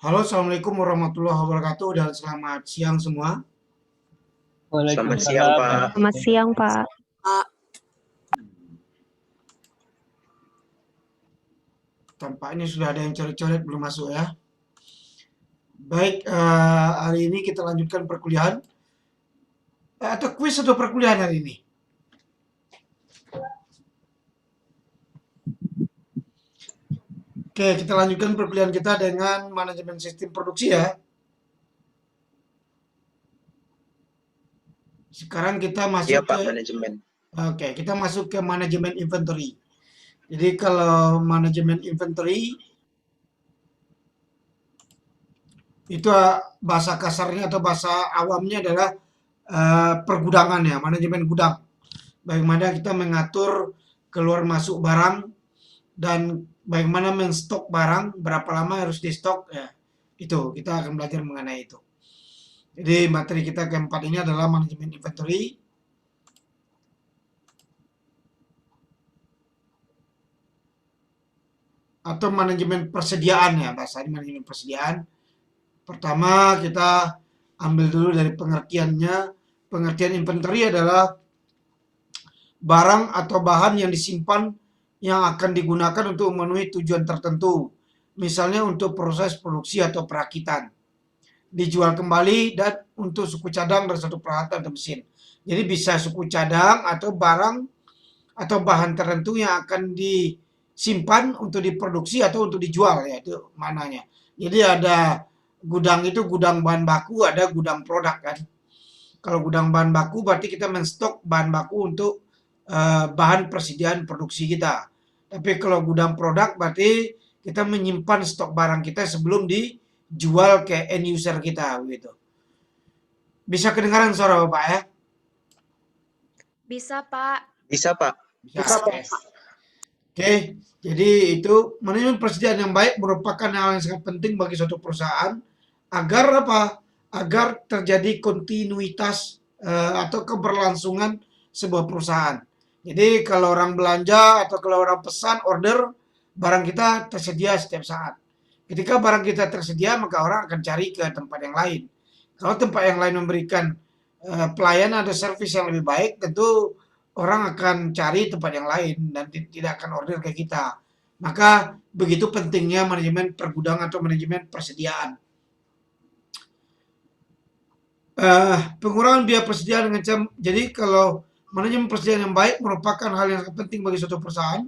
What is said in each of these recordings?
Halo, Assalamualaikum warahmatullahi wabarakatuh dan selamat siang semua. Selamat siang, Waalaikumsalam. Pak. Selamat siang, Pak. Tampaknya sudah ada yang coret-coret belum masuk ya. Baik, hari ini kita lanjutkan perkuliahan. Atau kuis atau perkuliahan hari ini? Oke, kita lanjutkan perkuliahan kita dengan manajemen sistem produksi ya. Sekarang kita masuk Iya, Pak, ke manajemen. Oke, kita masuk ke manajemen inventory. Jadi kalau manajemen inventory itu bahasa kasarnya atau bahasa awamnya adalah pergudangan ya, manajemen gudang. Bagaimana kita mengatur keluar masuk barang dan bagaimana menstok barang, berapa lama harus di stok ya. Itu kita akan belajar mengenai itu. Jadi materi kita keempat ini adalah manajemen inventory. Atau manajemen persediaan ya, bahasanya manajemen persediaan. Pertama kita ambil dulu dari pengertiannya. Pengertian inventory adalah barang atau bahan yang disimpan yang akan digunakan untuk memenuhi tujuan tertentu. Misalnya untuk proses produksi atau perakitan. Dijual kembali dan untuk suku cadang dan satu peralatan atau mesin. Jadi bisa suku cadang atau barang atau bahan tertentu yang akan disimpan untuk diproduksi atau untuk dijual ya, itu mananya. Jadi ada gudang itu gudang bahan baku, ada gudang produk kan. Kalau gudang bahan baku berarti kita menstok bahan baku untuk bahan persediaan produksi kita. Tapi kalau gudang produk berarti kita menyimpan stok barang kita sebelum dijual ke end user kita gitu. Bisa kedengaran suara Bapak ya? Bisa, Pak. Bisa, Pak. Bisa, Pak. Oke, jadi itu manajemen persediaan yang baik merupakan hal yang sangat penting bagi suatu perusahaan agar apa? Agar terjadi kontinuitas atau keberlangsungan sebuah perusahaan. Jadi kalau orang belanja atau kalau orang pesan order, barang kita tersedia setiap saat. Ketika barang kita tersedia, maka orang akan cari ke tempat yang lain. Kalau tempat yang lain memberikan pelayanan atau servis yang lebih baik, tentu orang akan cari tempat yang lain dan tidak akan order ke kita. Maka begitu pentingnya manajemen pergudangan atau manajemen persediaan. Pengurangan biaya persediaan dengan jadi kalau manajemen persediaan yang baik merupakan hal yang sangat penting bagi suatu perusahaan.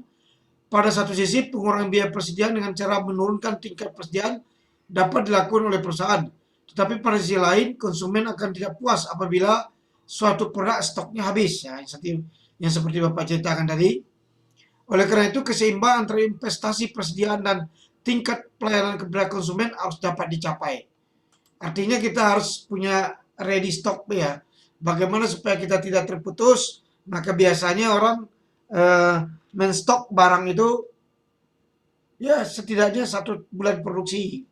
Pada satu sisi, pengurangan biaya persediaan dengan cara menurunkan tingkat persediaan dapat dilakukan oleh perusahaan. Tetapi pada sisi lain, konsumen akan tidak puas apabila suatu produk stoknya habis. Ya, yang seperti Bapak ceritakan tadi. Oleh karena itu, keseimbangan antara investasi persediaan dan tingkat pelayanan kepada konsumen harus dapat dicapai. Artinya kita harus punya ready stock ya. Bagaimana supaya kita tidak terputus, maka biasanya orang menstok barang itu ya setidaknya 1 bulan produksi.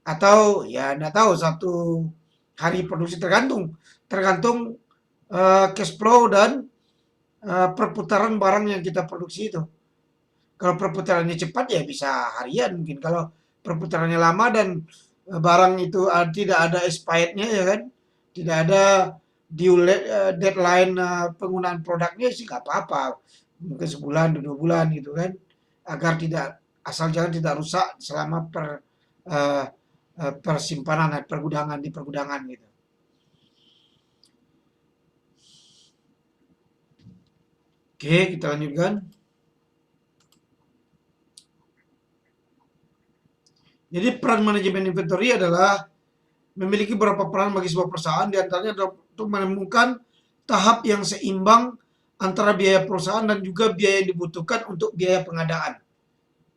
Atau ya Anda tahu 1 hari produksi tergantung cash flow dan perputaran barang yang kita produksi itu. Kalau perputarannya cepat ya bisa harian mungkin. Kalau perputarannya lama dan barang itu tidak ada expirednya ya kan, tidak ada deadline penggunaan produknya sih nggak apa-apa. Mungkin sebulan, 2 bulan gitu kan, agar asal jangan tidak rusak selama persimpanan pergudangan di pergudangan gitu. Oke, kita lanjutkan. Jadi peran manajemen inventory adalah memiliki beberapa peran bagi sebuah perusahaan, diantaranya adalah untuk menemukan tahap yang seimbang antara biaya perusahaan dan juga biaya yang dibutuhkan untuk biaya pengadaan.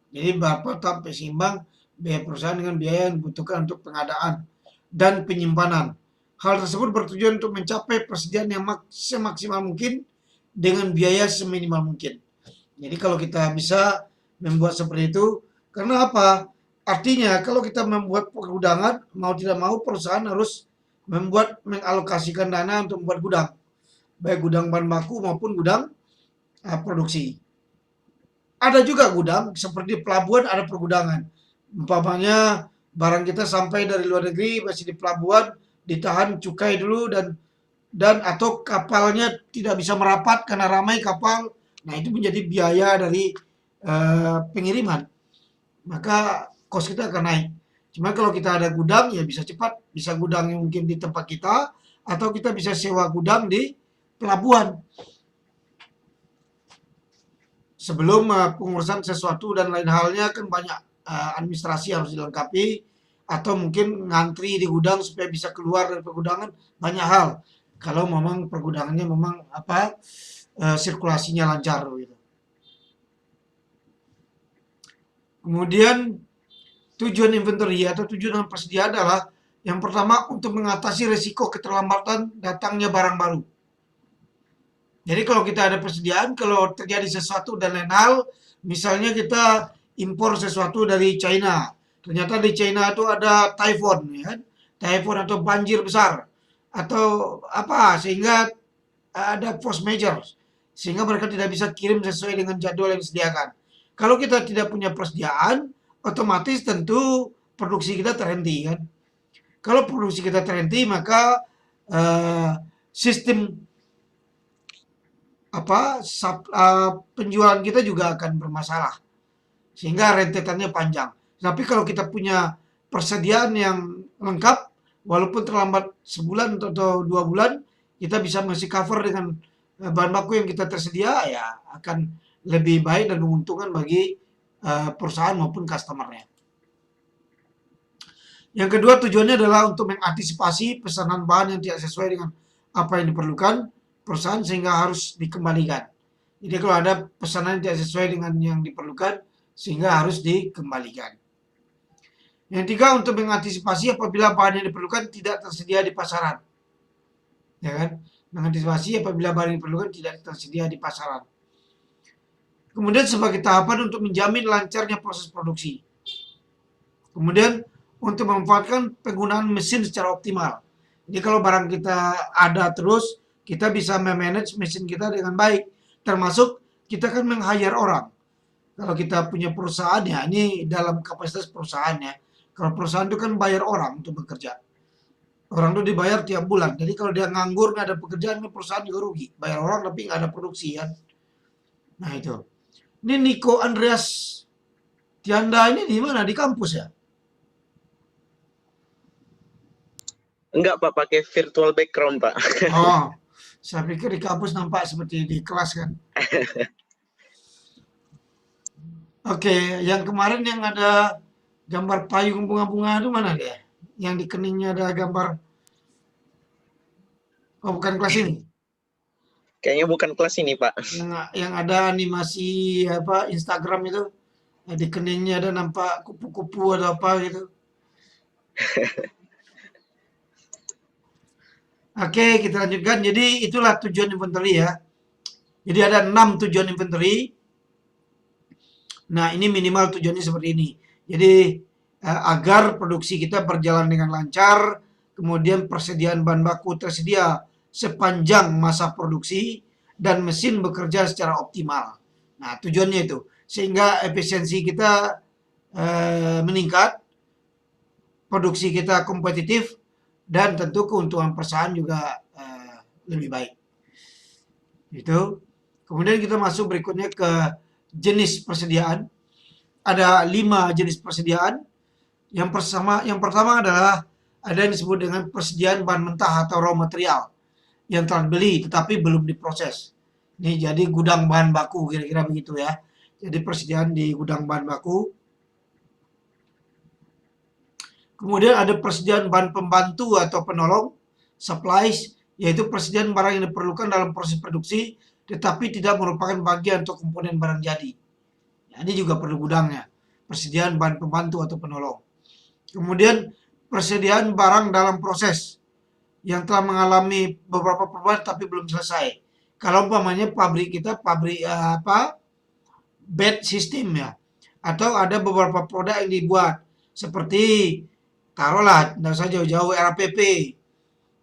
Jadi berapa tahap seimbang biaya perusahaan dengan biaya yang dibutuhkan untuk pengadaan dan penyimpanan. Hal tersebut bertujuan untuk mencapai persediaan yang semaksimal mungkin dengan biaya seminimal mungkin. Jadi kalau kita bisa membuat seperti itu, karena apa? Artinya kalau kita membuat pergudangan, mau tidak mau perusahaan harus mengalokasikan dana untuk membuat gudang. Baik gudang bahan baku maupun gudang produksi. Ada juga gudang, seperti pelabuhan ada pergudangan. Umpamanya barang kita sampai dari luar negeri masih di pelabuhan, ditahan cukai dulu dan atau kapalnya tidak bisa merapat karena ramai kapal. Nah, itu menjadi biaya dari pengiriman. Maka kos kita akan naik. Cuma kalau kita ada gudang ya bisa cepat, bisa gudang yang mungkin di tempat kita atau kita bisa sewa gudang di pelabuhan. Sebelum pengurusan sesuatu dan lain halnya kan banyak administrasi harus dilengkapi atau mungkin ngantri di gudang supaya bisa keluar dari pergudangan, banyak hal. Kalau memang pergudangannya memang sirkulasinya lancar gitu. Kemudian tujuan inventory atau tujuan dengan persediaan adalah yang pertama untuk mengatasi risiko keterlambatan datangnya barang baru. Jadi kalau kita ada persediaan, kalau terjadi sesuatu dan lain hal, misalnya kita impor sesuatu dari China, ternyata di China itu ada typhoon, ya kan? Typhoon atau banjir besar, atau apa, sehingga ada force majeure, sehingga mereka tidak bisa kirim sesuai dengan jadwal yang disediakan. Kalau kita tidak punya persediaan, otomatis tentu produksi kita terhenti, kan? Kalau produksi kita terhenti, maka sistem penjualan kita juga akan bermasalah sehingga rentetannya panjang. Tapi kalau kita punya persediaan yang lengkap, walaupun terlambat sebulan atau 2 bulan, kita bisa masih cover dengan bahan baku yang kita tersedia, ya akan lebih baik dan menguntungkan bagi perusahaan maupun customer-nya. Yang kedua, tujuannya adalah untuk mengantisipasi pesanan bahan yang tidak sesuai dengan apa yang diperlukan perusahaan sehingga harus dikembalikan. Jadi kalau ada pesanan yang tidak sesuai dengan yang diperlukan sehingga harus dikembalikan. Yang tiga, untuk mengantisipasi apabila bahan yang diperlukan tidak tersedia di pasaran. Ya kan? Mengantisipasi apabila bahan yang diperlukan tidak tersedia di pasaran. Kemudian sebagai tahapan untuk menjamin lancarnya proses produksi. Kemudian untuk memanfaatkan penggunaan mesin secara optimal. Jadi kalau barang kita ada terus, kita bisa memanage mesin kita dengan baik. Termasuk kita kan meng-hire orang. Kalau kita punya perusahaan, ya ini dalam kapasitas perusahaannya. Kalau perusahaan itu kan bayar orang untuk bekerja. Orang itu dibayar tiap bulan. Jadi kalau dia nganggur, nggak ada pekerjaan, perusahaan juga rugi. Bayar orang tapi nggak ada produksi, kan. Nah itu. Ini Nico Andreas Tianda ini di mana? Di kampus ya? Enggak, Pak, pakai virtual background, Pak. Oh, saya pikir di kampus nampak seperti di kelas, kan. Oke, yang kemarin yang ada gambar payung bunga-bunga itu mana dia? Yang di keningnya ada gambar. Oh, bukan kelas ini. Kayaknya bukan kelas ini, Pak. Yang ada animasi Instagram itu, di keningnya ada nampak kupu-kupu atau apa gitu. Oke, kita lanjutkan. Jadi itulah tujuan inventory ya. Jadi ada 6 tujuan inventory. Nah, ini minimal tujuannya seperti ini. Jadi agar produksi kita berjalan dengan lancar, kemudian persediaan bahan baku tersedia sepanjang masa produksi, dan mesin bekerja secara optimal. Nah, tujuannya itu. Sehingga efisiensi kita meningkat, produksi kita kompetitif, dan tentu keuntungan perusahaan juga lebih baik. Itu. Kemudian kita masuk berikutnya ke jenis persediaan. Ada 5 jenis persediaan. Yang pertama adalah ada yang disebut dengan persediaan bahan mentah atau raw material yang telah dibeli tetapi belum diproses. Ini jadi gudang bahan baku, kira-kira begitu ya. Jadi persediaan di gudang bahan baku. Kemudian ada persediaan bahan pembantu atau penolong, supplies, yaitu persediaan barang yang diperlukan dalam proses produksi tetapi tidak merupakan bagian atau komponen barang jadi. Nah, ini juga perlu gudangnya. Persediaan bahan pembantu atau penolong. Kemudian persediaan barang dalam proses yang telah mengalami beberapa perubahan tapi belum selesai. Kalau umpamanya pabrik kita batch system ya, atau ada beberapa produk yang dibuat seperti taruhlah tidak usah jauh-jauh RAPP.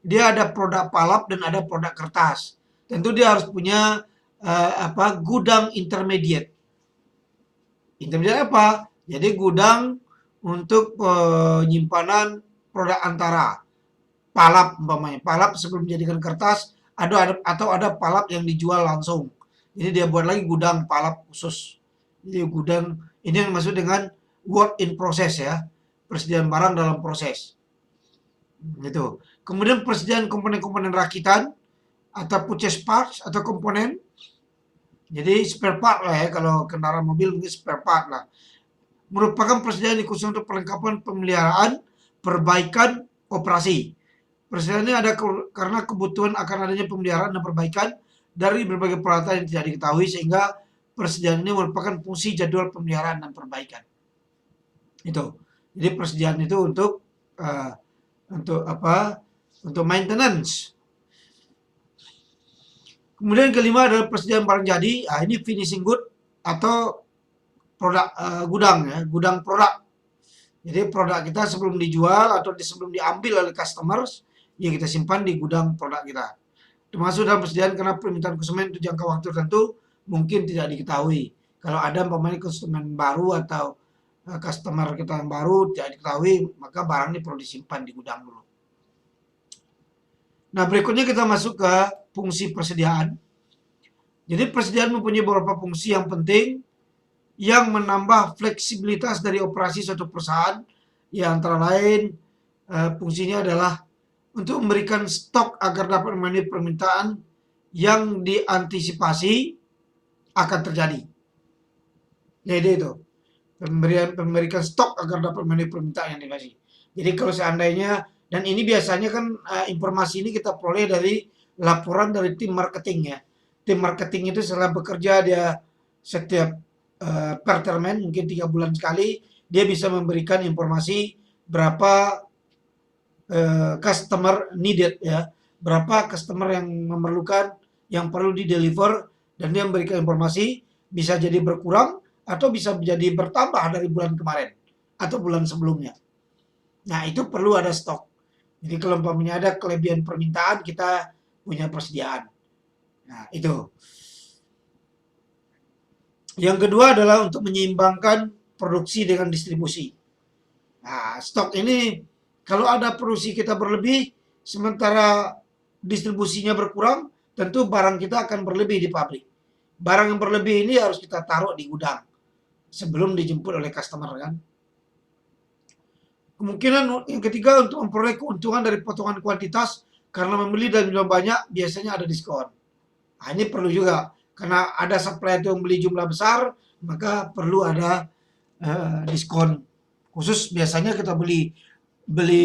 Dia ada produk palap dan ada produk kertas. Tentu dia harus punya gudang intermediate. Intermediate apa? Jadi gudang untuk penyimpanan produk antara. Palap umpamanya, palap sebelum dijadikan kertas, atau ada palap yang dijual langsung. Jadi dia buat lagi gudang palap khusus. Jadi gudang ini yang maksud dengan work in process ya, persediaan barang dalam proses. Gitu. Kemudian persediaan komponen-komponen rakitan atau purchase parts atau komponen. Jadi spare part lah ya, kalau kendaraan mobil mungkin spare part lah. Merupakan persediaan khusus untuk perlengkapan pemeliharaan, perbaikan, operasi. Persediaan ini ada karena kebutuhan akan adanya pemeliharaan dan perbaikan dari berbagai peralatan yang tidak diketahui, sehingga persediaan ini merupakan fungsi jadwal pemeliharaan dan perbaikan. Itu. Jadi persediaan itu untuk apa? Untuk maintenance. Kemudian kelima adalah persediaan barang jadi. Ini finishing good atau produk gudang ya, gudang produk. Jadi produk kita sebelum dijual atau sebelum diambil oleh customers, ya kita simpan di gudang produk kita. Termasuk dalam persediaan karena permintaan konsumen untuk jangka waktu tertentu mungkin tidak diketahui. Kalau ada umpamanya konsumen baru atau customer kita yang baru tidak diketahui, maka barang ini perlu disimpan di gudang dulu. Nah, berikutnya kita masuk ke fungsi persediaan. Jadi persediaan mempunyai beberapa fungsi yang penting yang menambah fleksibilitas dari operasi suatu perusahaan, yang antara lain fungsinya adalah untuk memberikan stok agar dapat memenuhi permintaan yang diantisipasi akan terjadi. Jadi itu, memberikan stok agar dapat memenuhi permintaan yang diantisipasi. Jadi kalau seandainya, dan ini biasanya kan informasi ini kita peroleh dari laporan dari tim marketing ya. Tim marketing itu setelah bekerja, dia setiap per termen mungkin 3 bulan sekali dia bisa memberikan informasi berapa customer needed ya, berapa customer yang memerlukan, yang perlu di deliver, dan dia memberikan informasi bisa jadi berkurang atau bisa jadi bertambah dari bulan kemarin atau bulan sebelumnya. Nah, itu perlu ada stok. Jadi kalau umpamanya ada kelebihan permintaan, kita punya persediaan. Nah, itu. Yang kedua adalah untuk menyeimbangkan produksi dengan distribusi. Nah, stok ini kalau ada produksi kita berlebih, sementara distribusinya berkurang, tentu barang kita akan berlebih di pabrik. Barang yang berlebih ini harus kita taruh di gudang sebelum dijemput oleh customer kan. Kemungkinan yang ketiga untuk memperoleh keuntungan dari potongan kuantitas, karena membeli dalam jumlah banyak biasanya ada diskon. Nah, ini perlu juga. Karena ada supplier yang beli jumlah besar, maka perlu ada diskon khusus. Biasanya kita beli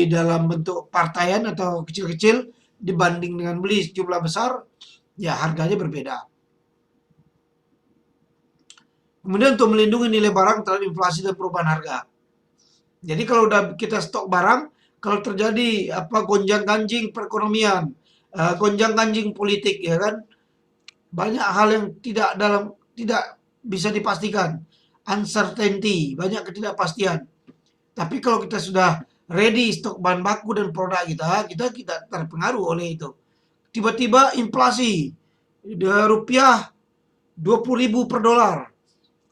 dalam bentuk partaian atau kecil-kecil dibanding dengan beli jumlah besar, ya harganya berbeda. Kemudian untuk melindungi nilai barang terhadap inflasi dan perubahan harga. Jadi kalau udah kita stok barang, kalau terjadi gonjang-ganjing perekonomian, gonjang-ganjing politik ya kan, banyak hal yang tidak bisa dipastikan, uncertainty, banyak ketidakpastian. Tapi kalau kita sudah ready stok bahan baku dan produk kita tidak terpengaruh oleh itu. Tiba-tiba inflasi rupiah 20.000 per dolar.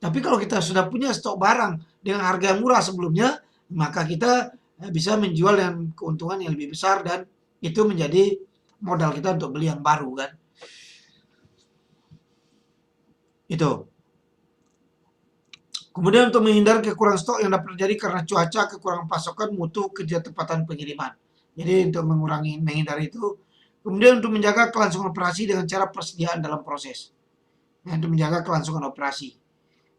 Tapi kalau kita sudah punya stok barang dengan harga yang murah sebelumnya, maka kita bisa menjual dengan keuntungan yang lebih besar, dan itu menjadi modal kita untuk beli yang baru kan. Itu. Kemudian untuk menghindari kekurangan stok yang dapat terjadi karena cuaca, kekurangan pasokan, mutu, ketepatan pengiriman. Jadi untuk menghindari itu. Kemudian untuk menjaga kelangsungan operasi dengan cara persediaan dalam proses. Nah, untuk menjaga kelangsungan operasi,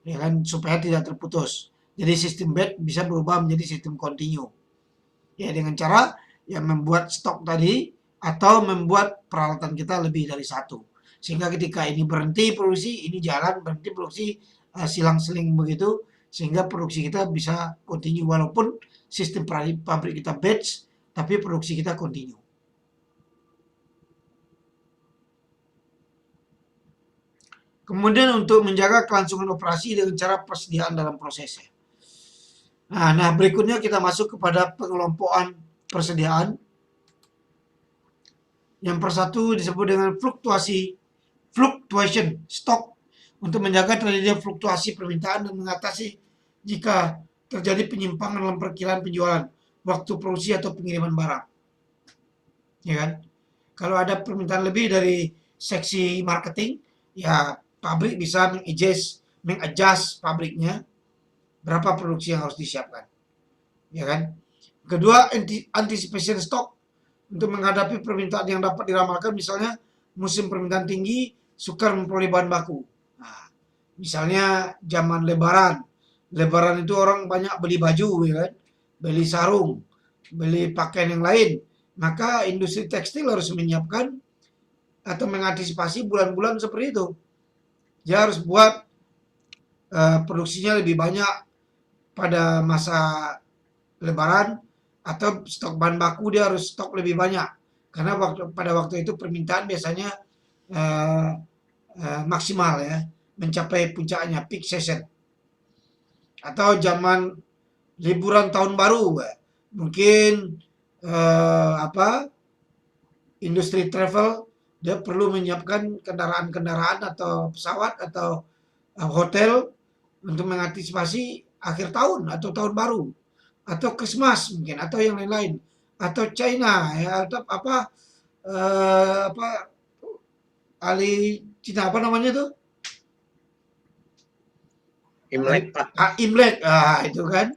ya kan, supaya tidak terputus. Jadi sistem batch bisa berubah menjadi sistem continue. Ya, dengan cara yang membuat stok tadi atau membuat peralatan kita lebih dari satu. Sehingga ketika ini berhenti produksi, ini jalan, berhenti produksi, silang-seling begitu, sehingga produksi kita bisa continue walaupun sistem pabrik kita batch, tapi produksi kita continue. Kemudian untuk menjaga kelangsungan operasi dengan cara persediaan dalam prosesnya. Nah, berikutnya kita masuk kepada pengelompokan persediaan. Yang persatu disebut dengan fluctuation stock, untuk menjaga terjadinya fluktuasi permintaan dan mengatasi jika terjadi penyimpangan dalam perkiraan penjualan, waktu produksi atau pengiriman barang. Ya kan? Kalau ada permintaan lebih dari seksi marketing, ya pabrik bisa mengadjust pabriknya berapa produksi yang harus disiapkan. Ya kan? Kedua, anticipation stock untuk menghadapi permintaan yang dapat diramalkan, misalnya musim permintaan tinggi, sukar memperoleh bahan baku. Nah, misalnya zaman Lebaran. Lebaran itu orang banyak beli baju, ya kan? Beli sarung, beli pakaian yang lain. Maka industri tekstil harus menyiapkan atau mengantisipasi bulan-bulan seperti itu. Dia harus buat produksinya lebih banyak pada masa Lebaran, atau stok bahan baku dia harus stok lebih banyak karena pada waktu itu permintaan biasanya uh, maksimal ya, mencapai puncaknya peak season. Atau zaman liburan tahun baru, mungkin industri travel dia perlu menyiapkan kendaraan-kendaraan atau pesawat atau hotel untuk mengantisipasi akhir tahun atau tahun baru atau Christmas mungkin atau yang lain-lain, atau China ya, atau apa Ali Cina apa namanya tuh, Imlek, Pak. Imlek, itu kan.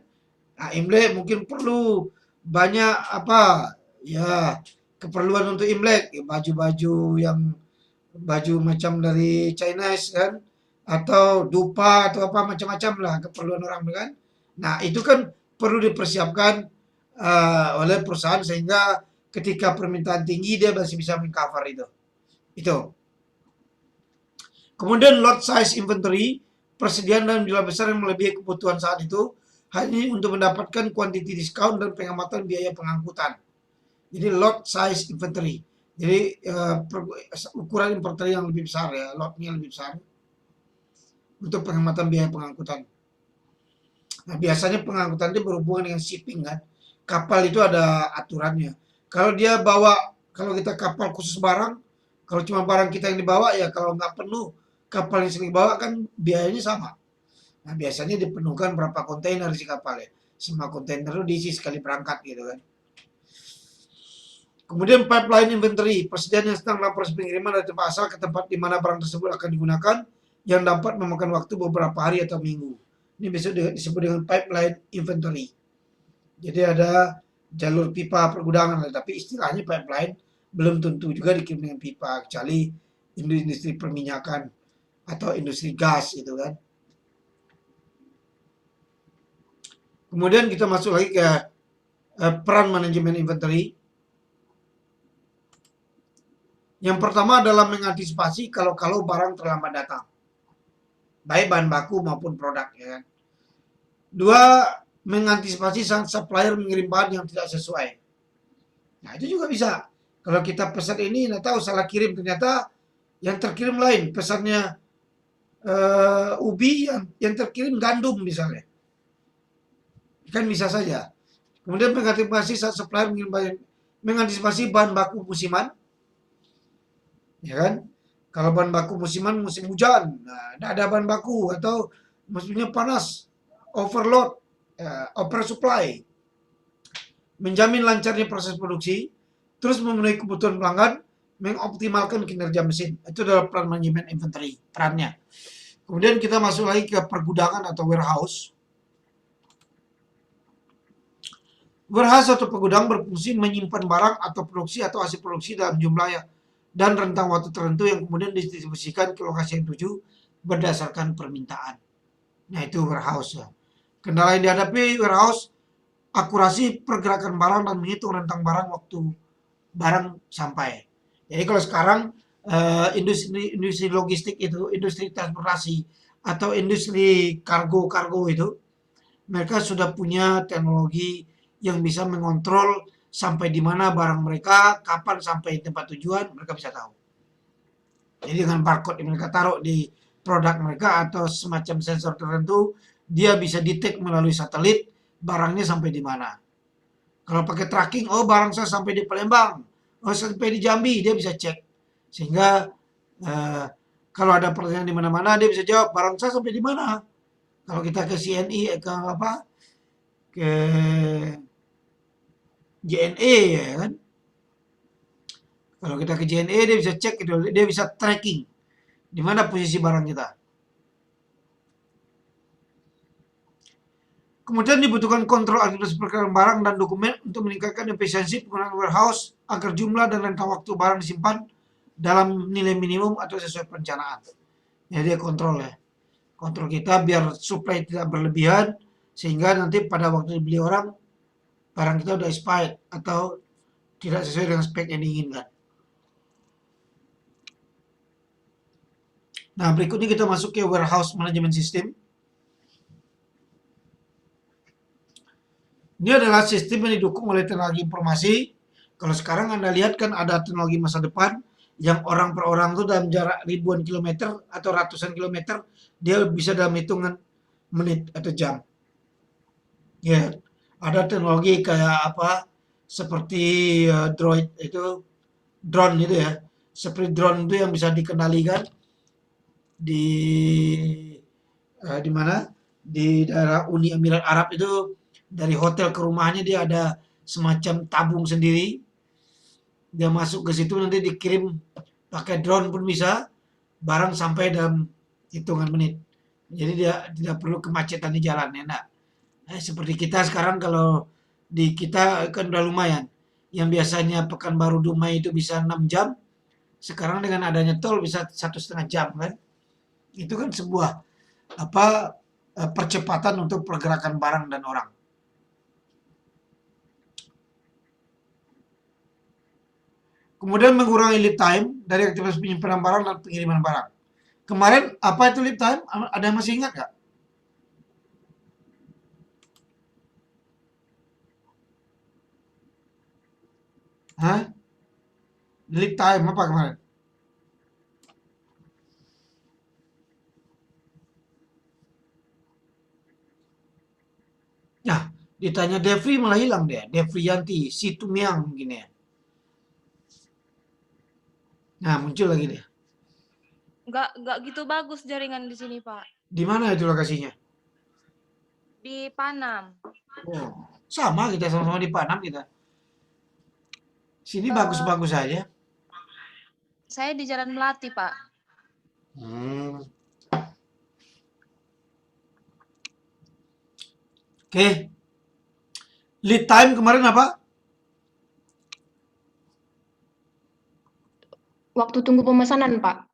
Imlek mungkin perlu banyak ya keperluan untuk Imlek, ya, baju-baju yang baju macam dari Chinese kan, atau dupa atau apa macam-macam lah keperluan orang kan. Nah itu kan perlu dipersiapkan oleh perusahaan sehingga ketika permintaan tinggi dia masih bisa mengcover itu. Itu. Kemudian lot size inventory, persediaan dalam jumlah besar yang melebihi kebutuhan saat itu hanya untuk mendapatkan quantity discount dan pengamatan biaya pengangkutan. Jadi lot size inventory. Jadi ukuran inventory yang lebih besar ya, lotnya lebih besar untuk pengamatan biaya pengangkutan. Nah, biasanya pengangkutan itu berhubungan dengan shipping kan. Kapal itu ada aturannya. Kalau dia bawa, kalau kita kapal khusus barang, kalau cuma barang kita yang dibawa ya kalau nggak penuh, kapal yang sering bawa kan biayanya sama. Nah, biasanya dipenuhkan berapa kontainer si kapal ya. Semua kontainer itu diisi sekali berangkat gitu kan. Kemudian pipeline inventory, persediaan yang sedang dalam proses pengiriman dari tempat asal ke tempat di mana barang tersebut akan digunakan yang dapat memakan waktu beberapa hari atau minggu. Ini bisa disebut dengan pipeline inventory. Jadi ada jalur pipa pergudangan, tapi istilahnya pipeline belum tentu juga dikirim dengan pipa, kecuali industri perminyakan atau industri gas itu kan. Kemudian kita masuk lagi ke peran manajemen inventory. Yang pertama adalah mengantisipasi kalau barang terlambat datang, baik bahan baku maupun produk. Ya kan? Dua, mengantisipasi sang supplier mengirim bahan yang tidak sesuai. Nah itu juga bisa. Kalau kita pesan ini, nggak tahu salah kirim, ternyata yang terkirim lain. Pesannya ubi, yang terkirim gandum misalnya. Kan bisa saja. Kemudian mengantisipasi saat supplier mengantisipasi bahan baku musiman. Ya kan? Kalau bahan baku musiman, musim hujan, nah, tidak ada bahan baku atau musimnya panas, overload, oversupply. Menjamin lancarnya proses produksi, terus memenuhi kebutuhan pelanggan, mengoptimalkan kinerja mesin. Itu adalah peran manajemen inventory, perannya. Kemudian kita masuk lagi ke pergudangan atau warehouse. Warehouse atau pegudang berfungsi menyimpan barang atau produksi atau hasil produksi dalam jumlah dan rentang waktu tertentu yang kemudian didistribusikan ke lokasi yang dituju berdasarkan permintaan. Nah itu warehouse ya. Kendala yang dihadapi warehouse, akurasi pergerakan barang dan menghitung rentang barang waktu barang sampai. Jadi kalau sekarang industri logistik itu, industri transportasi atau industri kargo itu, mereka sudah punya teknologi yang bisa mengontrol sampai di mana barang mereka, kapan sampai tempat tujuan, mereka bisa tahu. Jadi dengan barcode yang mereka taruh di produk mereka atau semacam sensor tertentu, dia bisa detect melalui satelit barangnya sampai di mana. Kalau pakai tracking, oh barang saya sampai di Palembang, oh sampai di Jambi, dia bisa cek. Sehingga kalau ada pertanyaan di mana-mana, dia bisa jawab barang saya sampai di mana. Kalau kita ke CNI, ke ke JNE ya kan. Kalau kita ke JNE dia bisa cek gitu, dia bisa tracking di mana posisi barang kita. Kemudian dibutuhkan kontrol aktivitas pergerakan barang dan dokumen untuk meningkatkan efisiensi penggunaan warehouse agar jumlah dan rentang waktu barang disimpan dalam nilai minimum atau sesuai perencanaan. Jadi dia kontrol ya. Kontrol kita biar supply tidak berlebihan sehingga nanti pada waktu dibeli orang barang kita udah expired atau tidak sesuai dengan spek yang diinginkan. Nah, berikutnya kita masuk ke warehouse management system. Ini adalah sistem yang didukung oleh teknologi informasi. Kalau sekarang Anda lihat kan ada teknologi masa depan yang orang per orang itu dalam jarak ribuan kilometer atau ratusan kilometer dia bisa dalam hitungan menit atau jam. Ya, ada teknologi kayak apa seperti droid itu drone itu ya. Seperti drone itu yang bisa dikendalikan di di mana? Di daerah Uni Emirat Arab itu dari hotel ke rumahnya dia ada semacam tabung sendiri. Dia masuk ke situ nanti dikirim pakai drone pun bisa, barang sampai dalam hitungan menit. Jadi dia tidak perlu kemacetan di jalan, enak. Seperti kita sekarang kalau di kita kan udah lumayan. Yang biasanya Pekanbaru Dumai itu bisa 6 jam, sekarang dengan adanya tol bisa 1,5 jam kan. Itu kan sebuah apa percepatan untuk pergerakan barang dan orang. Kemudian mengurangi lead time dari aktivitas penyimpanan barang dan pengiriman barang. Kemarin apa itu lead time? Ada yang masih ingat nggak? Hah? Lead time apa kemarin? Nah, ditanya Devri malah hilang dia. Devriyanti, Situmiang mungkin ya. Nah, muncul lagi dia. Nggak gitu bagus jaringan di sini, Pak. Di mana itu lokasinya? Di Panam. Oh, sama kita sama-sama di Panam kita. Sini bagus-bagus saja. Saya di Jalan Melati, Pak. Hmm. Oke. Lead time kemarin apa? Waktu tunggu pemesanan, Pak.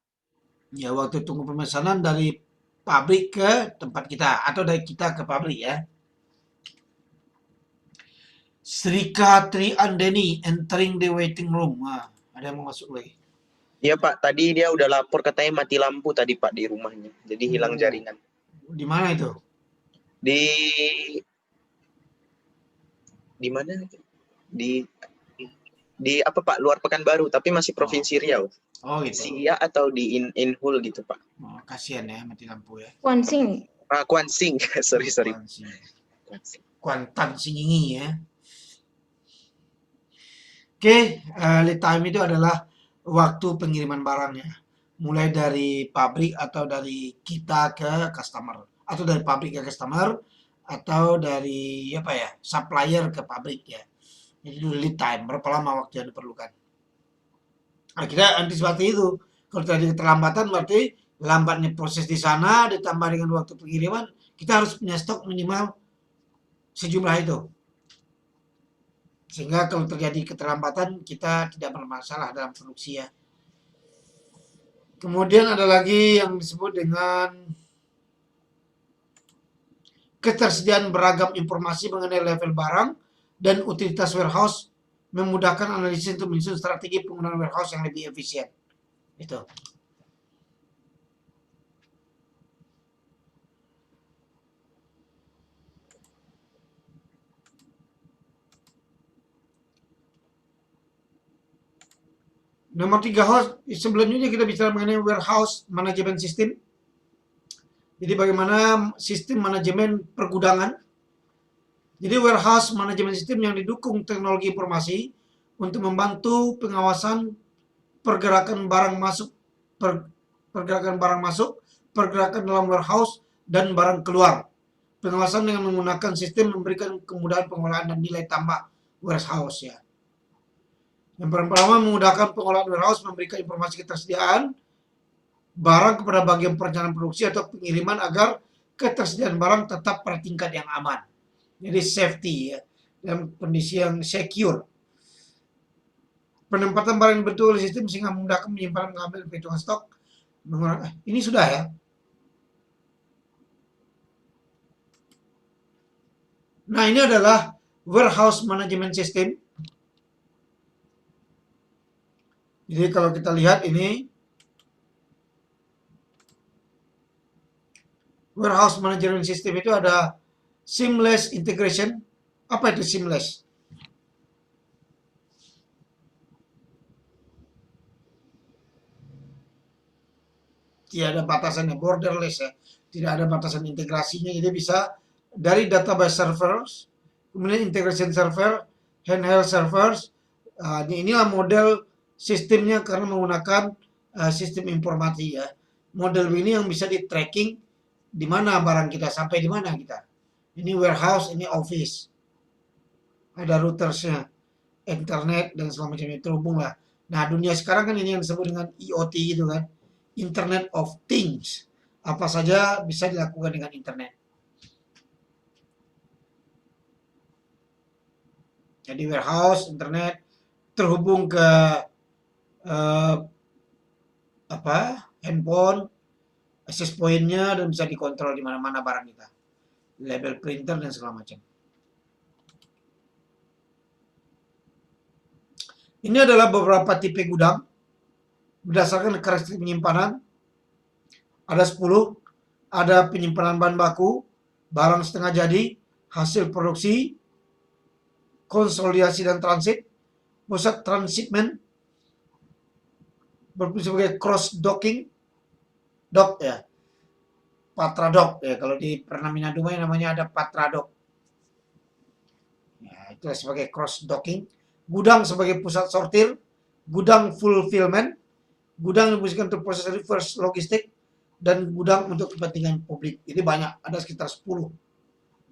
Ya, waktu tunggu pemesanan dari pabrik ke tempat kita atau dari kita ke pabrik ya. Srika Triandeni entering the waiting room. Nah, ada yang mau masuk lagi. Iya Pak, tadi dia udah lapor katanya mati lampu tadi Pak di rumahnya. Jadi hilang jaringan. Di mana itu? Di mana? Di apa Pak? Luar Pekanbaru, tapi masih Provinsi Riau. Oh gitu. Sia atau di Inhul gitu Pak. Oh, kasihan ya mati lampu ya. Kuansing. Kuansing. sorry. Kuantan Singingi ya. Oke, lead time itu adalah waktu pengiriman barangnya. Mulai dari pabrik atau dari kita ke customer. Atau dari pabrik ke customer. Atau dari apa ya, supplier ke pabrik ya. Jadi itu lead time, berapa lama waktu yang diperlukan. Nah, kita antisipasi itu. Kalau tadi keterlambatan berarti lambatnya proses di sana ditambah dengan waktu pengiriman, kita harus punya stok minimal sejumlah itu. Sehingga kalau terjadi keterlambatan kita tidak bermasalah dalam produksi ya. Kemudian ada lagi yang disebut dengan ketersediaan beragam informasi mengenai level barang dan utilitas warehouse memudahkan analisis untuk menyusun strategi penggunaan warehouse yang lebih efisien. Itu. Nomor 3 host, sebelumnya kita bicara mengenai warehouse management system. Jadi bagaimana sistem manajemen pergudangan. Jadi warehouse management system yang didukung teknologi informasi untuk membantu pengawasan pergerakan barang masuk, pergerakan dalam warehouse dan barang keluar Pengawasan dengan menggunakan sistem memberikan kemudahan pengolahan dan nilai tambah warehouse ya. Yang pertama, memudahkan pengolahan warehouse memberikan informasi ketersediaan barang kepada bagian perencanaan produksi atau pengiriman agar ketersediaan barang tetap pada tingkat yang aman. Jadi safety ya, dalam kondisi yang secure. Penempatan barang yang betul sistem sehingga memudahkan penyimpanan, mengambil, perhitungan stok. Ini sudah ya. Nah, ini adalah warehouse management system. Jadi kalau kita lihat ini warehouse management system itu ada seamless integration. Apa itu seamless? Tidak ada batasannya, borderless ya. Tidak ada batasan integrasinya, jadi bisa dari database servers, kemudian integration server, handheld servers. Inilah model sistemnya karena menggunakan sistem informasi ya. Model ini yang bisa di tracking di mana barang kita, sampai di mana kita. Ini warehouse, ini office. Ada routersnya, internet dan segala macamnya terhubung lah. Nah, dunia sekarang kan ini yang disebut dengan IoT gitu kan. Internet of Things. Apa saja bisa dilakukan dengan internet. Jadi warehouse, internet terhubung ke handphone, access point-nya, dan bisa dikontrol di mana-mana barang kita. Label printer dan segala macam. Ini adalah beberapa tipe gudang berdasarkan karakteristik penyimpanan. Ada 10, ada penyimpanan bahan baku, barang setengah jadi, hasil produksi, konsolidasi dan transit, pusat transshipment, berfungsi sebagai cross docking, dock ya, patra dock ya, kalau di Pertamina Dumai namanya ada patra dock. Ya, itu sebagai cross docking. Gudang sebagai pusat sortir, gudang fulfillment, gudang yang difungsikan untuk proses reverse logistik, dan gudang untuk kepentingan publik. Jadi banyak, ada sekitar 10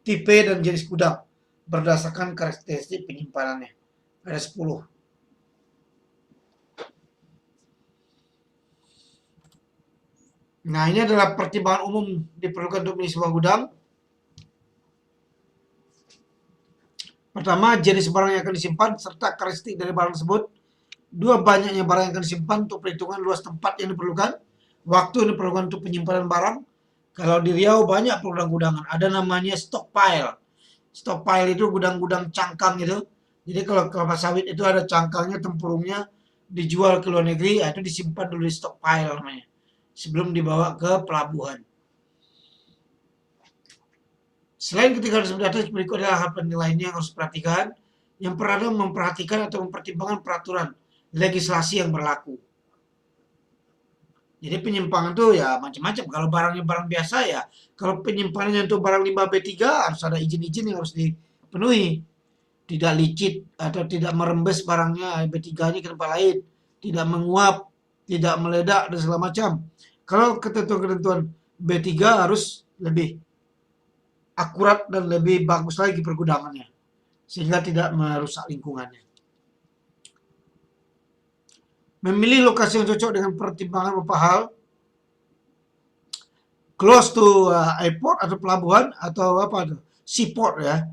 tipe dan jenis gudang berdasarkan karakteristik penyimpanannya. Ada 10. Nah, ini adalah pertimbangan umum diperlukan untuk memilih sebuah gudang. Pertama, jenis barang yang akan disimpan serta karakteristik dari barang tersebut. Dua, banyaknya barang yang akan disimpan untuk perhitungan luas tempat yang diperlukan. Waktu yang diperlukan untuk penyimpanan barang. Kalau di Riau banyak gudang-gudangan. Ada namanya stockpile. Stockpile itu gudang-gudang cangkang itu. Jadi kalau kelapa sawit itu ada cangkangnya, tempurungnya, dijual ke luar negeri, itu disimpan dulu di stockpile namanya. Sebelum dibawa ke pelabuhan. Selain ketiga disebut atas, berikut adalah hal penting lainnya yang harus diperhatikan. Yang pertama, memperhatikan atau mempertimbangkan peraturan legislasi yang berlaku. Jadi penyimpangan itu ya macam-macam. Kalau barangnya barang biasa ya, kalau penyimpanannya untuk barang limbah B3 harus ada izin-izin yang harus dipenuhi. Tidak licit atau tidak merembes barangnya B3-nya ke tempat lain. Tidak menguap, tidak meledak dan segala macam. Kalau ketentuan-ketentuan B3 harus lebih akurat dan lebih bagus lagi pergudangannya, sehingga tidak merusak lingkungannya. Memilih lokasi yang cocok dengan pertimbangan beberapa hal. Close to airport atau pelabuhan atau apa itu? Seaport ya.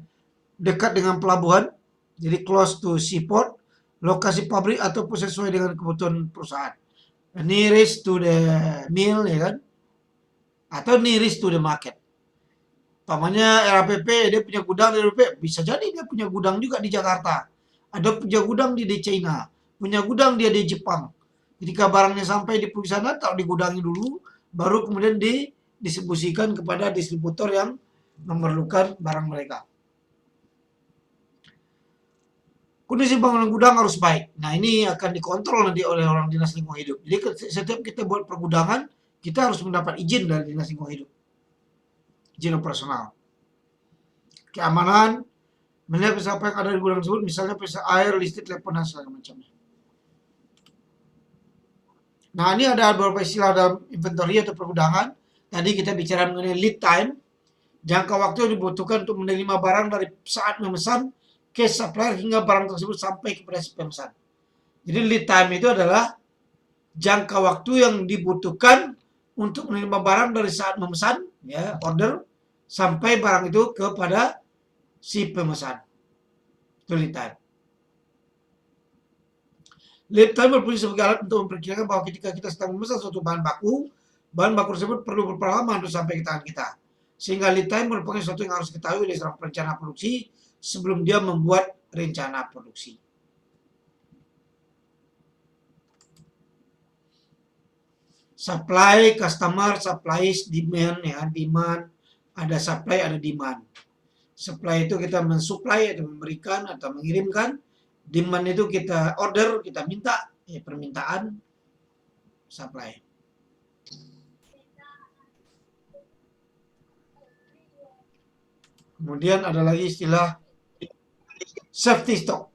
Dekat dengan pelabuhan. Jadi close to seaport. Lokasi pabrik ataupun sesuai dengan kebutuhan perusahaan. Nearest to the mill ya kan. Atau nearest to the market. Pamannya RAPP dia punya gudang di RAPP, bisa jadi dia punya gudang juga di Jakarta. Ada punya gudang di China, punya gudang dia di Jepang. Ketika barangnya sampai di sana, taruh di gudangnya dulu, baru kemudian didistribusikan kepada distributor yang memerlukan barang mereka. Kondisi bangunan gudang harus baik. Nah, ini akan dikontrol nanti oleh orang Dinas Lingkungan Hidup. Jadi setiap kita buat pergudangan, kita harus mendapat izin dari Dinas Lingkungan Hidup. Izin operasional. Keamanan, melihat apa yang ada di gudang tersebut, misalnya periksa air, listrik, telepon, dan segala macamnya. Nah, ini ada beberapa istilah dalam inventory atau pergudangan. Tadi kita bicara mengenai lead time. Jangka waktu yang dibutuhkan untuk menerima barang dari saat memesan ke supplier hingga barang tersebut sampai kepada si pemesan. Jadi lead time itu adalah jangka waktu yang dibutuhkan untuk menerima barang dari saat memesan, ya, order, sampai barang itu kepada si pemesan. Itu lead time. Lead time berfungsi sebagai alat untuk memperkirakan bahwa ketika kita sedang memesan suatu bahan baku tersebut perlu beberapa lama untuk sampai ke tangan kita. Sehingga lead time merupakan sesuatu yang harus diketahui oleh seorang perencana produksi sebelum dia membuat rencana produksi. Supply, customer, supply, demand, ya, demand, ada supply, ada demand. Supply itu kita mensuplai atau memberikan atau mengirimkan. Demand itu kita order, kita minta, ya, permintaan, supply. Kemudian ada lagi istilah safety stock.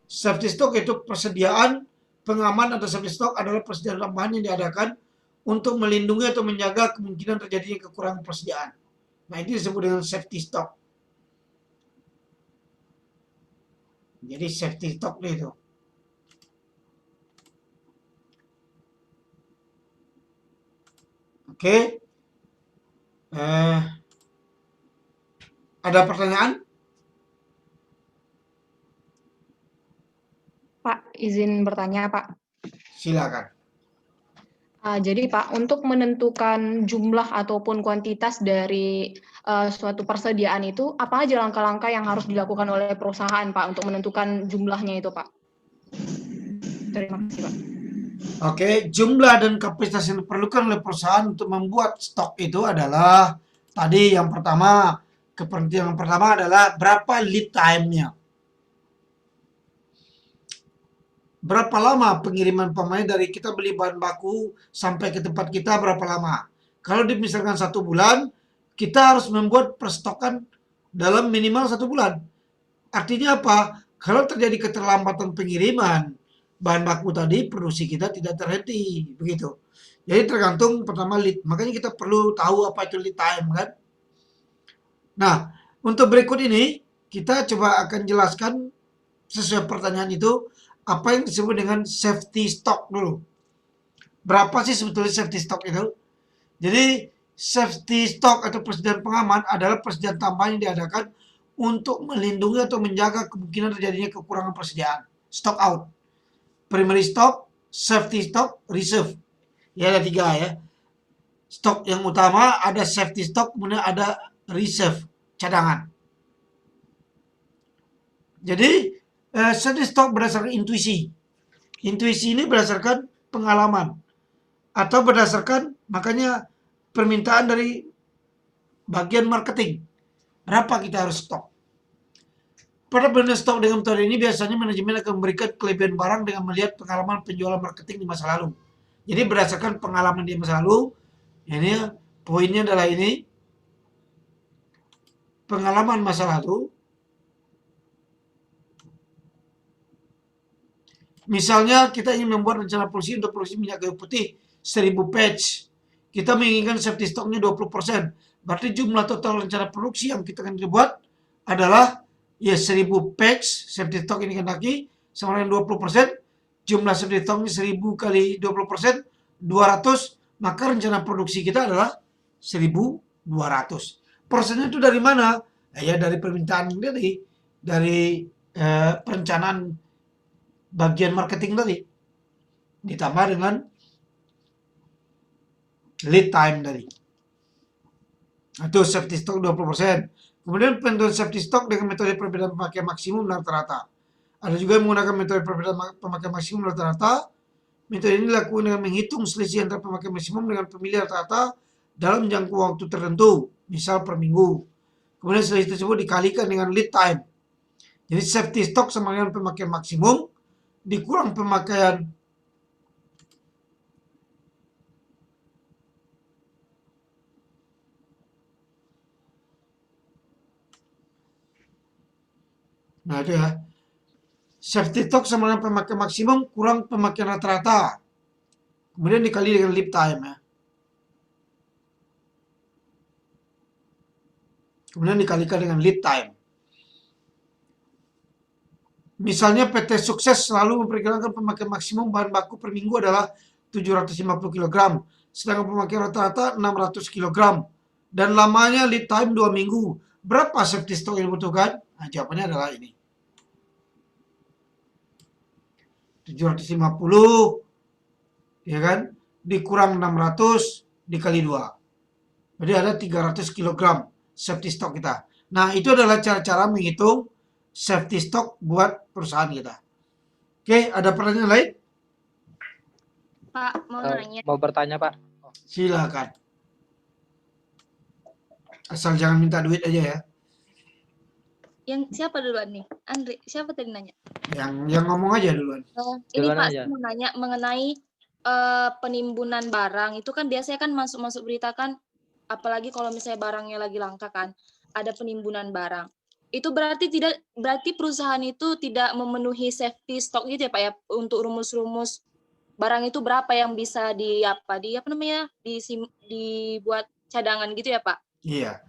Safety stock itu persediaan pengaman atau safety stock adalah persediaan tambahan yang diadakan untuk melindungi atau menjaga kemungkinan terjadinya kekurangan persediaan. Nah, itu disebut dengan safety stock. Jadi safety stock itu. Oke. Ada pertanyaan? Pak, izin bertanya, Pak. Silakan. Jadi Pak, untuk menentukan jumlah ataupun kuantitas dari suatu persediaan itu, apa aja langkah-langkah yang harus dilakukan oleh perusahaan, Pak, untuk menentukan jumlahnya itu, Pak? Terima kasih, Pak. Oke, jumlah dan kapasitas yang diperlukan oleh perusahaan untuk membuat stok itu adalah tadi yang pertama, kepentingan yang pertama adalah berapa lead time-nya. Berapa lama pengiriman pemain dari kita beli bahan baku sampai ke tempat kita berapa lama? Kalau misalkan 1 bulan, kita harus membuat perstokan dalam minimal 1 bulan. Artinya apa? Kalau terjadi keterlambatan pengiriman bahan baku tadi, produksi kita tidak terhenti, begitu. Jadi tergantung pertama lead. Makanya kita perlu tahu apa itu lead time, kan? Nah, untuk berikut ini kita coba akan jelaskan sesuai pertanyaan itu apa yang disebut dengan safety stock dulu. Berapa sih sebetulnya safety stock itu? Jadi safety stock atau persediaan pengaman adalah persediaan tambahan yang diadakan untuk melindungi atau menjaga kemungkinan terjadinya kekurangan persediaan. Stock out. Primary stock, safety stock, reserve. Ya, ada 3 ya. Stok yang utama ada safety stock, kemudian ada reserve, cadangan. Jadi safety stock berdasarkan intuisi. Intuisi ini berdasarkan pengalaman atau berdasarkan makanya permintaan dari bagian marketing. Berapa kita harus stok? Pada pembelian stok dengan metode ini biasanya manajemen akan memberikan kelebihan barang dengan melihat pengalaman penjualan marketing di masa lalu. Jadi berdasarkan pengalaman di masa lalu, ini poinnya adalah ini pengalaman masa lalu. Misalnya kita ingin membuat rencana produksi untuk produksi minyak kayu putih 1000 batch. Kita menginginkan safety stoknya 20%. Berarti jumlah total rencana produksi yang kita akan buat adalah ya 1000 batch safety stock ini kendaki sama dengan 20%. Jumlah safety stoknya 1000 kali 20%, 200. Maka rencana produksi kita adalah 1200. Persennya itu dari mana? Ya dari permintaan dari perencanaan bagian marketing tadi ditambah dengan lead time tadi. Itu safety stock 20%. Kemudian penentuan safety stock dengan metode perbedaan pemakaian maksimum rata-rata. Ada juga yang menggunakan metode perbedaan pemakaian maksimum rata-rata. Metode ini dilakukan dengan menghitung selisih antara pemakaian maksimum dengan pemilih rata-rata dalam jangka waktu tertentu, misal per minggu. Kemudian selisih tersebut dikalikan dengan lead time. Jadi safety stock sama dengan pemakaian maksimum dikurang pemakaian nah itu ya, safety stock sama dengan pemakaian maksimum kurang pemakaian rata-rata, kemudian dikali dengan lead time ya. kemudian dikalikan dengan lead time. Misalnya PT Sukses selalu memperkirakan pemakaian maksimum bahan baku per minggu adalah 750 kg, sedangkan pemakaian rata-rata 600 kg, dan lamanya lead time 2 minggu. Berapa safety stock yang dibutuhkan? Nah, jawabannya adalah ini. 750, ya kan? Dikurang 600 dikali 2. Jadi ada 300 kg safety stock kita. Nah, itu adalah cara-cara menghitung safety stock buat perusahaan kita. Oke, ada pertanyaan lain? Pak, mau nanya. Mau bertanya, Pak. Silakan. Asal jangan minta duit aja ya. Yang siapa duluan nih? Andri, siapa tadi nanya? Yang ngomong aja duluan. Ini Duluan Pak, aja. saya mau nanya mengenai penimbunan barang. Itu kan biasanya kan masuk berita kan, apalagi kalau misalnya barangnya lagi langka kan, ada penimbunan barang. Itu berarti perusahaan itu tidak memenuhi safety stock gitu ya Pak ya, untuk rumus-rumus barang itu berapa yang bisa dibuat cadangan gitu ya Pak. Iya.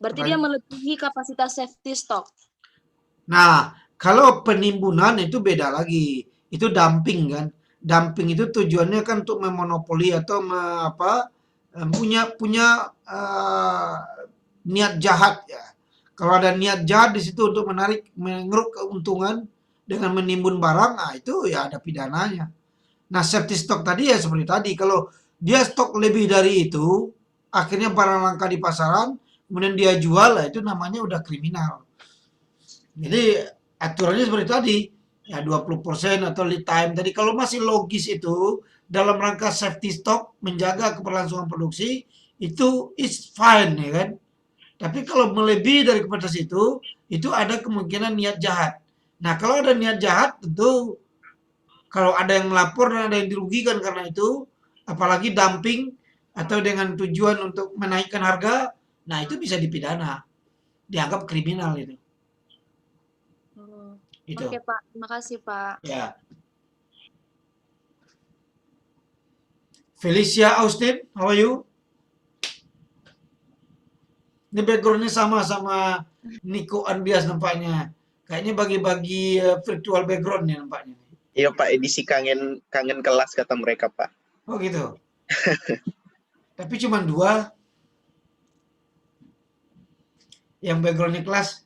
Berarti dia melebihi kapasitas safety stock. Nah, kalau penimbunan itu beda lagi. Itu dumping kan. Dumping itu tujuannya kan untuk memonopoli atau punya niat jahat ya. Kalau ada niat jahat di situ untuk mengeruk keuntungan dengan menimbun barang, nah itu ya ada pidananya. Nah, safety stock tadi ya seperti tadi, kalau dia stok lebih dari itu, akhirnya barang langka di pasaran, kemudian dia jual, lah itu namanya udah kriminal. Jadi aturannya seperti tadi, ya 20% atau lead time. Tadi kalau masih logis itu dalam rangka safety stock, menjaga keberlangsungan produksi, itu is fine ya kan. Tapi kalau melebihi dari batas itu ada kemungkinan niat jahat. Nah, kalau ada niat jahat, tentu kalau ada yang melapor dan ada yang dirugikan karena itu, apalagi dumping atau dengan tujuan untuk menaikkan harga, nah itu bisa dipidana. Dianggap kriminal itu. Itu. Oke Pak, terima kasih Pak. Ya. Felicia Austin, how are you? Ini backgroundnya sama Nico Andreas nampaknya. Kayaknya bagi-bagi virtual backgroundnya nampaknya. Iya Pak, edisi kangen kelas kata mereka Pak. Oh gitu. Tapi cuma 2 yang backgroundnya kelas.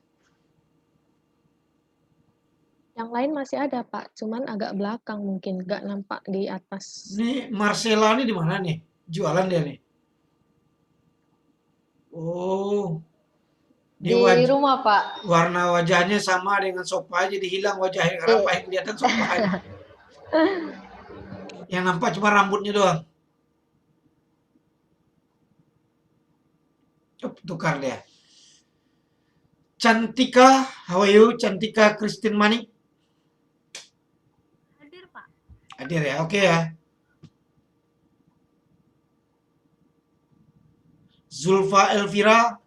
Yang lain masih ada, Pak. Cuman agak belakang mungkin, nggak nampak di atas. Ini Marcella nih di mana nih? Jualan dia nih. Oh. Di rumah, Pak. Warna wajahnya sama dengan Sopa, jadi hilang wajahnya. Kenapa yang kelihatan Sopa? Yang nampak cuma rambutnya doang. Tukar dia. Cantika, how are you? Cantika Christine Manik. Hadir Pak. Hadir ya, oke ya. Zulfa Elvira.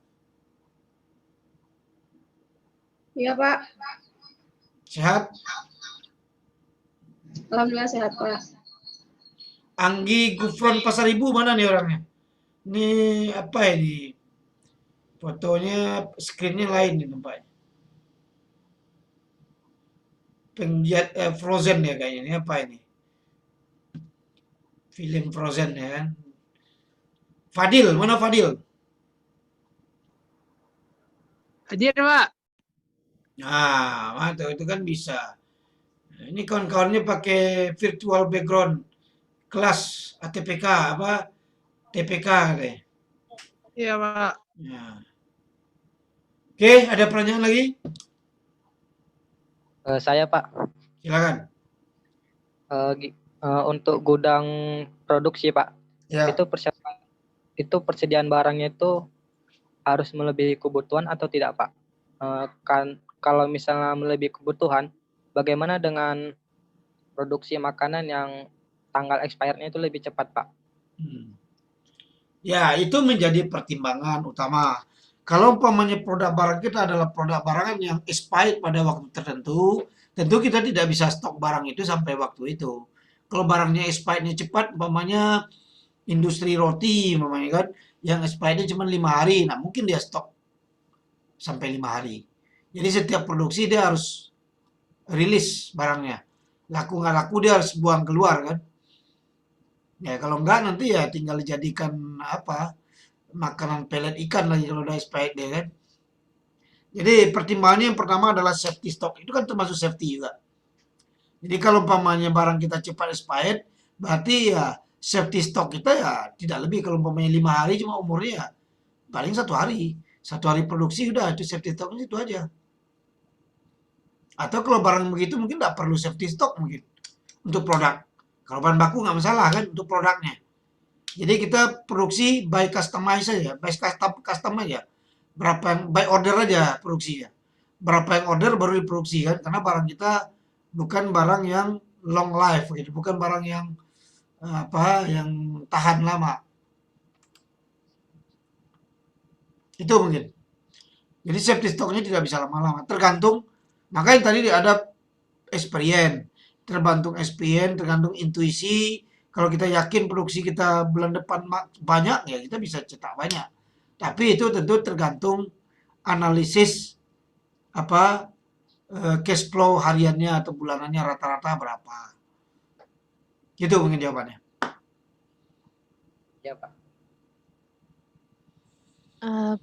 Iya Pak, Sehat? alhamdulillah sehat Pak. Anggi Gufron Pasar Ibu mana nih orangnya? Ini apa ini? Fotonya, screennya lain nih nampaknya. Penggiat Frozen ya kayaknya. Ini apa ini? Film Frozen ya kan? Fadil, mana Fadil? Hadir, Pak. Nah, mantap itu kan bisa. Nah, ini kawan-kawannya pakai virtual background kelas ATPK apa TPK deh. Iya, Pak. Ya. Oke, ada pertanyaan lagi? Saya, Pak. Silakan. Untuk gudang produksi, Pak. Ya. Itu persediaan barangnya itu harus melebihi kebutuhan atau tidak, Pak? Kalau misalnya melebihi kebutuhan, bagaimana dengan produksi makanan yang tanggal expirednya itu lebih cepat, Pak? Ya, itu menjadi pertimbangan utama. Kalau umpamanya produk barang kita adalah produk barang yang expired pada waktu tertentu, tentu kita tidak bisa stok barang itu sampai waktu itu. Kalau barangnya expirednya cepat, umpamanya industri roti, umpamanya kan, yang expirednya cuma 5 hari. Nah, mungkin dia stok sampai 5 hari. Jadi setiap produksi dia harus rilis barangnya. Laku nggak laku dia harus buang keluar kan. Ya kalau enggak nanti ya tinggal dijadikan apa? Makanan pelet ikan lagi kalau udah expired dia kan. Jadi pertimbangannya yang pertama adalah safety stock. Itu kan termasuk safety juga. Jadi kalau umpamanya barang kita cepat expired, berarti ya safety stock kita ya tidak lebih. Kalau umpamanya 5 hari cuma umurnya ya paling 1 hari. 1 hari produksi udah itu safety stocknya itu aja. Atau kalau barang begitu mungkin nggak perlu safety stock mungkin untuk produk. Kalau bahan baku nggak masalah kan untuk produknya. Jadi kita produksi by customize saja, by custom aja. Berapa yang by order aja produksinya. Berapa yang order baru diproduksi kan, karena barang kita bukan barang yang long life gitu, bukan barang yang yang tahan lama. Itu mungkin. Jadi safety stocknya tidak bisa lama-lama. Tergantung, makanya tadi ada experience, tergantung intuisi. Kalau kita yakin produksi kita bulan depan banyak, ya kita bisa cetak banyak. Tapi itu tentu tergantung analisis cash flow hariannya atau bulanannya rata-rata berapa. Gitu mungkin jawabannya. Ya, Pak.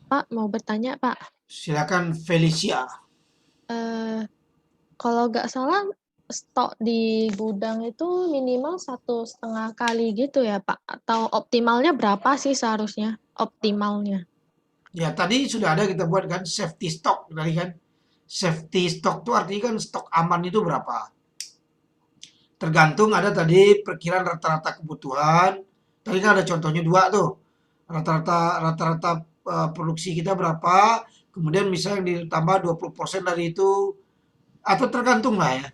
Pak, mau bertanya, Pak. Silakan Felicia. Kalau nggak salah, stok di gudang itu minimal 1,5 kali gitu ya, Pak? Atau optimalnya berapa sih seharusnya? Optimalnya. Ya tadi sudah ada kita buat kan safety stock tadi kan. Safety stock itu artinya kan stok aman itu berapa. Tergantung ada tadi perkiraan rata-rata kebutuhan. Tadi kan ada contohnya 2 tuh. Rata-rata produksi kita berapa, kemudian misalnya ditambah 20% dari itu, atau tergantung lah ya.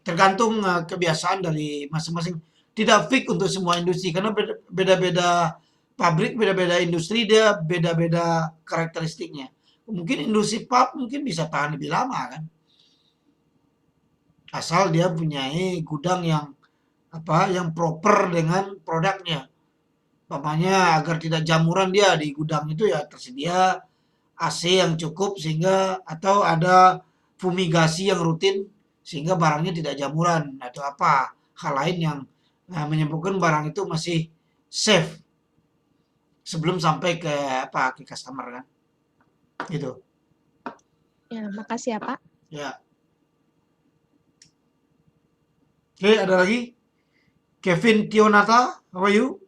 Tergantung kebiasaan dari masing-masing. Tidak fix untuk semua industri karena beda-beda pabrik, beda-beda industri dia beda-beda karakteristiknya. Mungkin industri pulp mungkin bisa tahan lebih lama kan. Asal dia punya gudang yang proper dengan produknya. Umpamanya agar tidak jamuran dia di gudang itu ya tersedia AC yang cukup sehingga atau ada fumigasi yang rutin sehingga barangnya tidak jamuran atau apa hal lain yang menyebabkan barang itu masih safe sebelum sampai ke customer kan. Gitu. Ya, makasih ya, Pak. Ya. Oke, ada lagi? Kevin Tionata, how are you?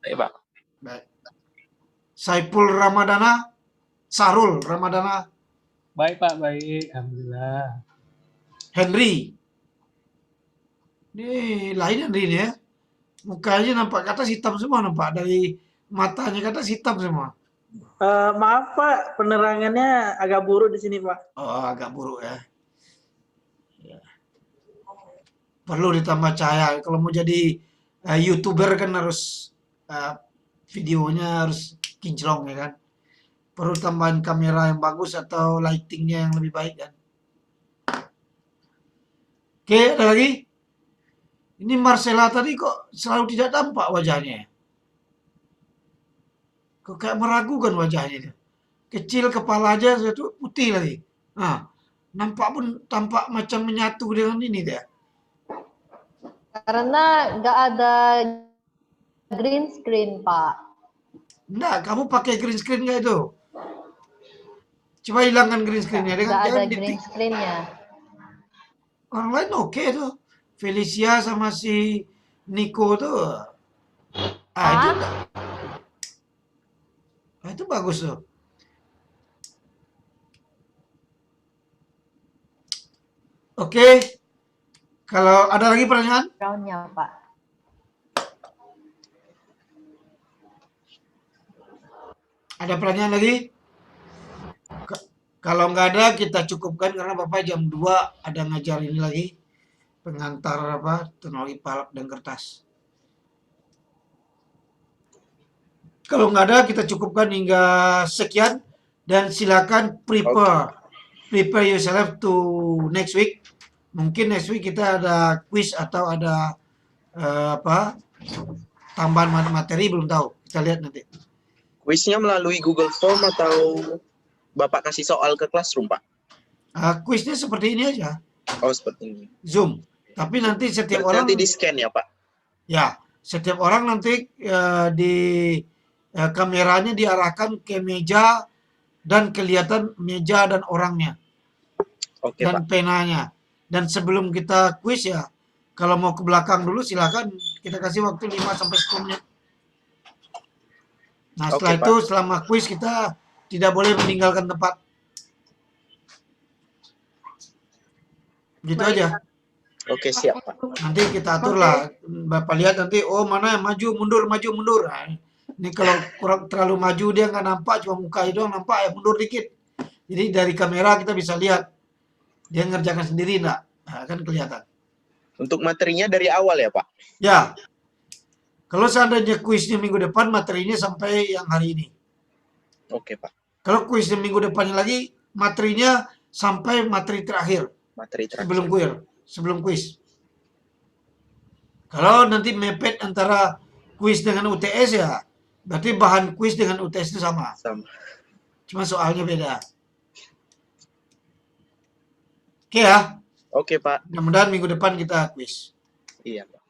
Baik, Pak. Baik. Saiful Ramadana, Sarul Ramadana, Baik Pak, baik. Alhamdulillah. Henry. Ini lain Henry ini ya. Mukanya nampak ke atas hitam semua nampak. Dari matanya ke atas hitam semua. Maaf Pak, penerangannya agak buruk di sini Pak. Oh, agak buruk ya. Ya. Perlu ditambah cahaya. Kalau mau jadi YouTuber kan harus videonya harus kinclong ya kan. Perlu tambahan kamera yang bagus atau lightingnya yang lebih baik kan. Oke, ada lagi? Ini Marcella tadi kok selalu tidak tampak wajahnya. Kok kayak meragukan wajahnya dia. Kecil kepala aja itu putih lagi. Nah, tampak macam menyatu dengan ini dia. Karena nggak ada green screen, Pak. Enggak, kamu pakai green screen nggak itu? Coba hilangkan green screen-nya. Nggak ada green screen-nya. Orang lain oke tuh. Felicia sama si Nico tuh. Itu enggak. Itu bagus tuh. Oke. Kalau ada lagi pertanyaan? Background-nya, Pak. Ada pertanyaan lagi? Kalau nggak ada kita cukupkan karena Bapak jam 2 ada ngajar ini lagi. Pengantar teknologi pulp dan kertas. Kalau nggak ada kita cukupkan hingga sekian dan silakan prepare yourself to next week. Mungkin next week kita ada quiz atau ada tambahan materi belum tahu. Kita lihat nanti. Kuisnya melalui Google Form atau Bapak kasih soal ke Classroom, Pak? Kuisnya seperti ini aja, Oh, seperti ini. Zoom. Tapi nanti setiap Berarti orang nanti di-scan ya, Pak? ya, setiap orang nanti kameranya diarahkan ke meja dan kelihatan meja dan orangnya Oke, dan Pak. penanya. Dan sebelum kita kuis ya, kalau mau ke belakang dulu silakan, kita kasih waktu 5 sampai 10 menit. Nah, Oke, setelah Pak. itu selama kuis kita tidak boleh meninggalkan tempat. Gitu Baik, aja. Pak. Oke, siap, Pak. Nanti kita atur lah. Bapak lihat nanti, oh mana yang maju, mundur, maju, mundur. Nah, ini kalau kurang terlalu maju dia nggak nampak, cuma muka doang nampak, ya mundur dikit. Jadi dari kamera kita bisa lihat dia ngerjakan sendiri enggak. Nah, kan kelihatan. Untuk materinya dari awal ya, Pak? Ya. Kalau seandainya kuisnya minggu depan, materinya sampai yang hari ini. Oke, Pak. Kalau kuisnya minggu depannya lagi, materinya sampai materi terakhir. Materi terakhir. Sebelum kuis. Kalau nanti mepet antara kuis dengan UTS ya, berarti bahan kuis dengan UTS itu sama. Cuma soalnya beda. Oke ya. Oke, Pak. Mudah-mudahan minggu depan kita kuis. Iya, Pak.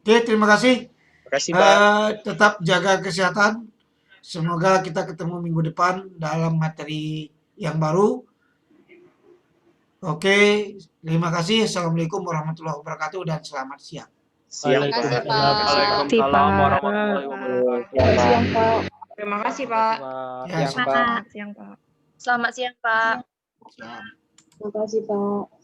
Oke, terima kasih. Terima kasih, Pak. Tetap jaga kesehatan. Semoga kita ketemu minggu depan dalam materi yang baru. Oke, terima kasih. Assalamualaikum warahmatullahi wabarakatuh dan selamat siang. Siang, Pak. Waalaikumsalam warahmatullahi wabarakatuh. Siang, Pak. Terima kasih, Pak. Ya, Siang, Pak. Siang, Pak. Selamat siang, Pak. siang. Terima kasih, Pak.